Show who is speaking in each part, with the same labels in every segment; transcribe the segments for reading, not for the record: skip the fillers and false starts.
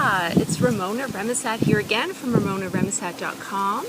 Speaker 1: Yeah, it's Ramona Remisat here again from RamonaRemisat.com,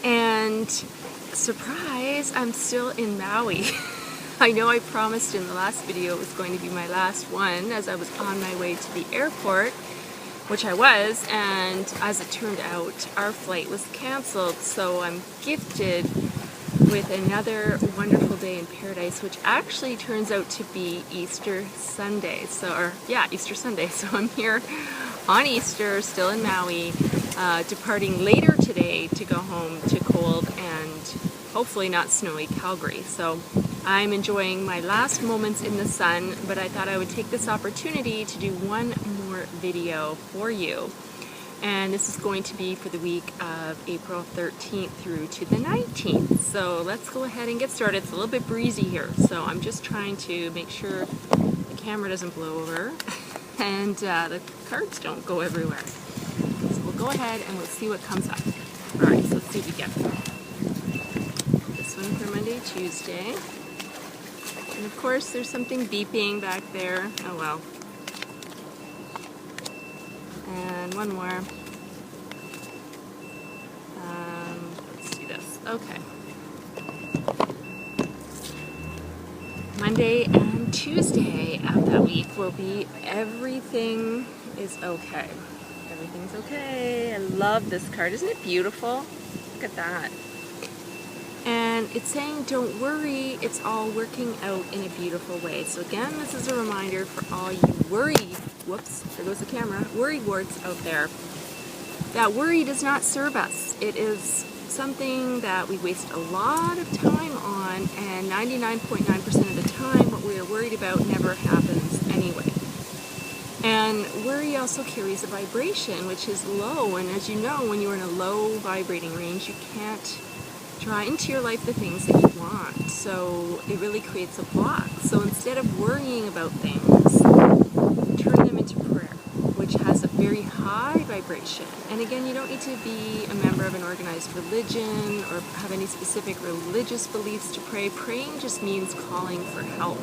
Speaker 1: and surprise, I'm still in Maui. I know I promised in the last video it was going to be my last one as I was on my way to the airport, which I was, and as it turned out, our flight was canceled, so I'm gifted with another wonderful day in paradise, which actually turns out to be Easter Sunday. Easter Sunday. So I'm here on Easter, still in Maui, departing later today to go home to cold and hopefully not snowy Calgary. So I'm enjoying my last moments in the sun, but I thought I would take this opportunity to do one more video for you. And this is going to be for the week of April 13th through to the 19th. So let's go ahead and get started. It's a little bit breezy here, so I'm just trying to make sure the camera doesn't blow over and the cards don't go everywhere. So we'll go ahead and we'll see what comes up. Alright, so let's see what we get. This one for Monday, Tuesday. And of course there's something beeping back there. Oh well. And one more. Let's do this. Okay. Monday and Tuesday of that week will be everything is okay. Everything's okay. I love this card. Isn't it beautiful? Look at that. And it's saying, don't worry, it's all working out in a beautiful way. So again, this is a reminder for all you whoops, there goes the camera, worry warts out there, that worry does not serve us. It is something that we waste a lot of time on, and 99.9% of the time what we are worried about never happens anyway. And worry also carries a vibration which is low, and as you know, when you're in a low vibrating range, you can't draw into your life the things that you want. So it really creates a block. So instead of worrying about things, turn them into prayer, which has a very high vibration. And again, you don't need to be a member of an organized religion or have any specific religious beliefs to pray. Praying just means calling for help.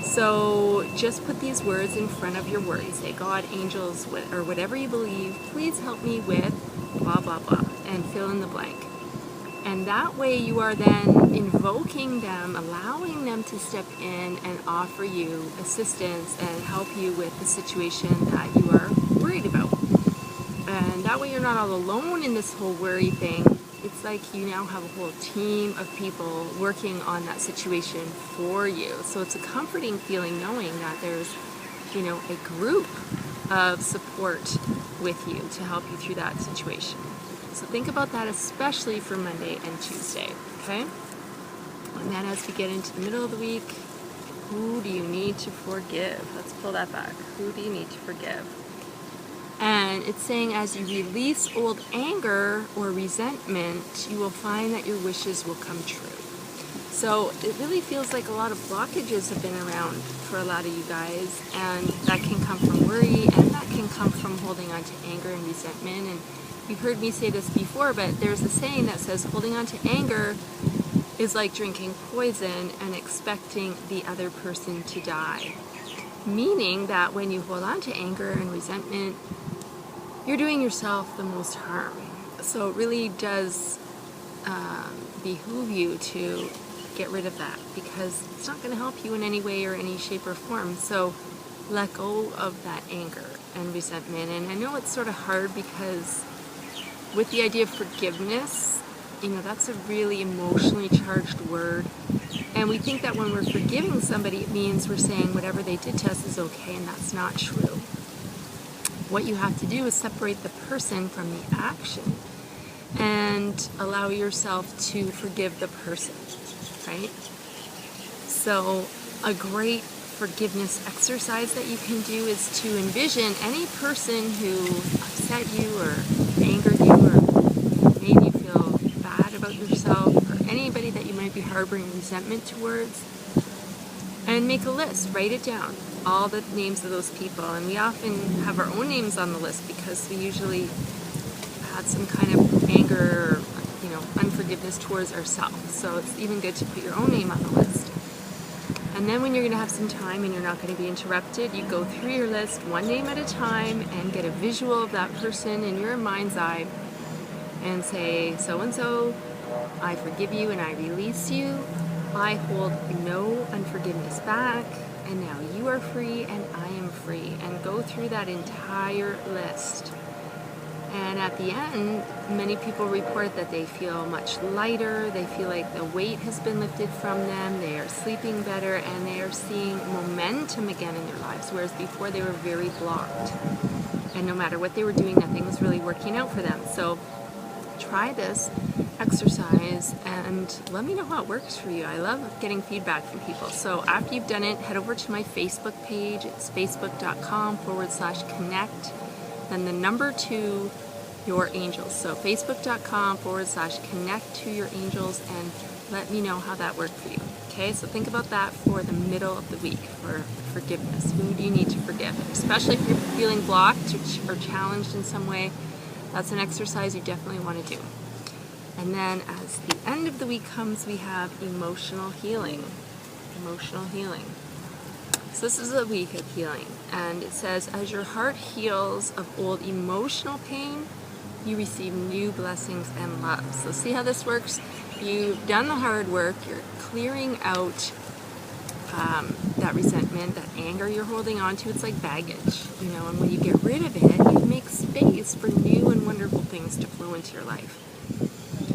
Speaker 1: So just put these words in front of your worry. Say, God, angels, or whatever you believe, please help me with blah, blah, blah, and fill in the blank. And that way you are then invoking them, allowing them to step in and offer you assistance and help you with the situation that you are worried about. And that way you're not all alone in this whole worry thing. It's like you now have a whole team of people working on that situation for you. So it's a comforting feeling knowing that there's, a group of support with you to help you through that situation. So think about that, especially for Monday and Tuesday, okay? And then as we get into the middle of the week, who do you need to forgive? Let's pull that back. Who do you need to forgive? And it's saying as you release old anger or resentment, you will find that your wishes will come true. So it really feels like a lot of blockages have been around for a lot of you guys, and that can come from worry, and that can come from holding on to anger and resentment. And you've heard me say this before, but there's a saying that says holding on to anger is like drinking poison and expecting the other person to die. Meaning that when you hold on to anger and resentment, you're doing yourself the most harm. So it really does behoove you to get rid of that, because it's not going to help you in any way or any shape or form. So let go of that anger and resentment. And I know it's sort of hard because with the idea of forgiveness, that's a really emotionally charged word. And we think that when we're forgiving somebody, it means we're saying whatever they did to us is okay, and that's not true. What you have to do is separate the person from the action and allow yourself to forgive the person, right? So a great forgiveness exercise that you can do is to envision any person who upset you or angered you or made you feel bad about yourself, or anybody that you might be harboring resentment towards, and make a list. Write it down, all the names of those people. And we often have our own names on the list because we usually had some kind of anger or unforgiveness towards ourselves. So it's even good to put your own name on the list. And then when you're going to have some time and you're not going to be interrupted, you go through your list one name at a time and get a visual of that person in your mind's eye and say, so and so, I forgive you and I release you. I hold no unforgiveness back, and now you are free and I am free. And go through that entire list. And at the end, many people report that they feel much lighter, they feel like the weight has been lifted from them, they are sleeping better, and they are seeing momentum again in their lives, whereas before they were very blocked. And no matter what they were doing, nothing was really working out for them. So try this exercise and let me know how it works for you. I love getting feedback from people. So after you've done it, head over to my Facebook page. It's facebook.com/connect. Then the number 2, your angels. So facebook.com/connect to your angels, and let me know how that worked for you. Okay, so think about that for the middle of the week for forgiveness. Who do you need to forgive? Especially if you're feeling blocked or challenged in some way, that's an exercise you definitely want to do. And then as the end of the week comes, we have emotional healing. Emotional healing. So this is a week of healing, and it says, as your heart heals of old emotional pain, you receive new blessings and love. So see how this works? You've done the hard work, you're clearing out that resentment, that anger you're holding on to. It's like baggage, and when you get rid of it, you make space for new and wonderful things to flow into your life.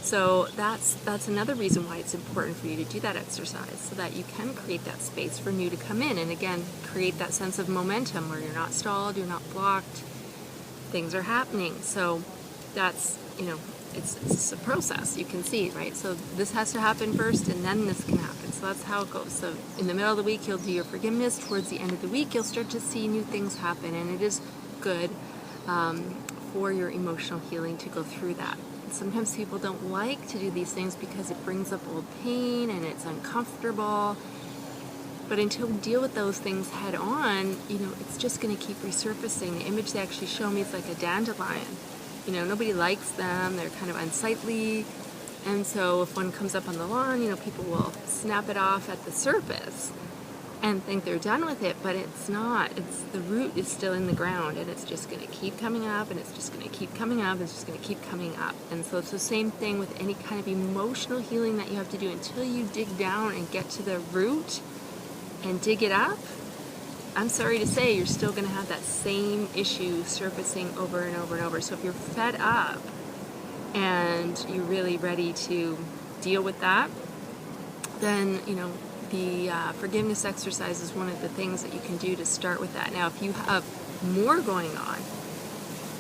Speaker 1: So that's another reason why it's important for you to do that exercise, so that you can create that space for new to come in, and again, create that sense of momentum where you're not stalled, you're not blocked, things are happening. So that's, it's a process, you can see, right? So this has to happen first, and then this can happen. So that's how it goes. So in the middle of the week, you'll do your forgiveness. Towards the end of the week, you'll start to see new things happen, and it is good for your emotional healing to go through that. Sometimes people don't like to do these things because it brings up old pain and it's uncomfortable. But until we deal with those things head on, it's just going to keep resurfacing. The image they actually show me is like a dandelion. Nobody likes them. They're kind of unsightly. And so if one comes up on the lawn, people will snap it off at the surface and think they're done with it, but it's not. The root is still in the ground, and it's just going to keep coming up, and it's just going to keep coming up, and it's just going to keep coming up. And so it's the same thing with any kind of emotional healing that you have to do. Until you dig down and get to the root and dig it up, I'm sorry to say, you're still going to have that same issue surfacing over and over and over. So if you're fed up and you're really ready to deal with that, then, the forgiveness exercise is one of the things that you can do to start with that. Now, if you have more going on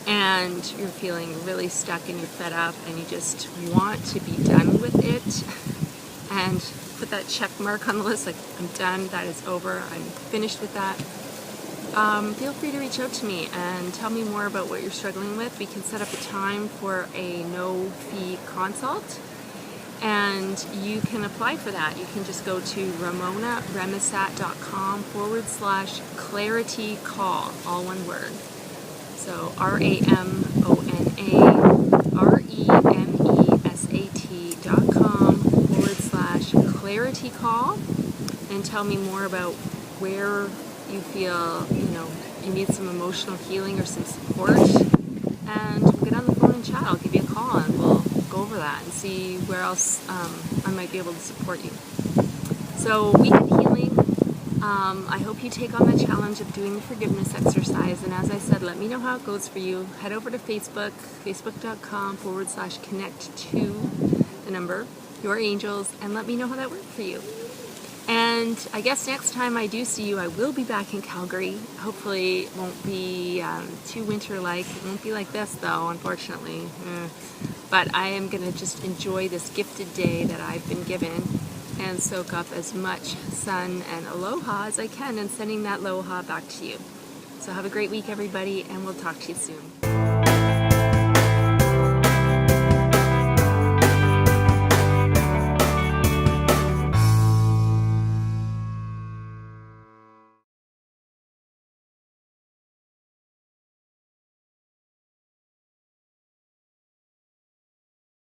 Speaker 1: and you're feeling really stuck and you're fed up and you just want to be done with it and put that check mark on the list, like, I'm done, that is over, I'm finished with that, feel free to reach out to me and tell me more about what you're struggling with. We can set up a time for a no-fee consult. And you can apply for that. You can just go to ramonaremisat.com/clarity call, all one word. So RamonaRemisat.com/clarity call, and tell me more about where you feel, you need some emotional healing or some support. And we'll get on the phone and chat. I'll give you a call and we'll go over that and see where else I might be able to support you. So week of healing. I hope you take on the challenge of doing the forgiveness exercise. And as I said, let me know how it goes for you. Head over to Facebook, facebook.com/connect to the number, your angels, and let me know how that worked for you. And I guess next time I do see you, I will be back in Calgary. Hopefully it won't be too winter-like. It won't be like this, though, unfortunately. But I am going to just enjoy this gifted day that I've been given and soak up as much sun and aloha as I can, and sending that aloha back to you. So have a great week, everybody, and we'll talk to you soon.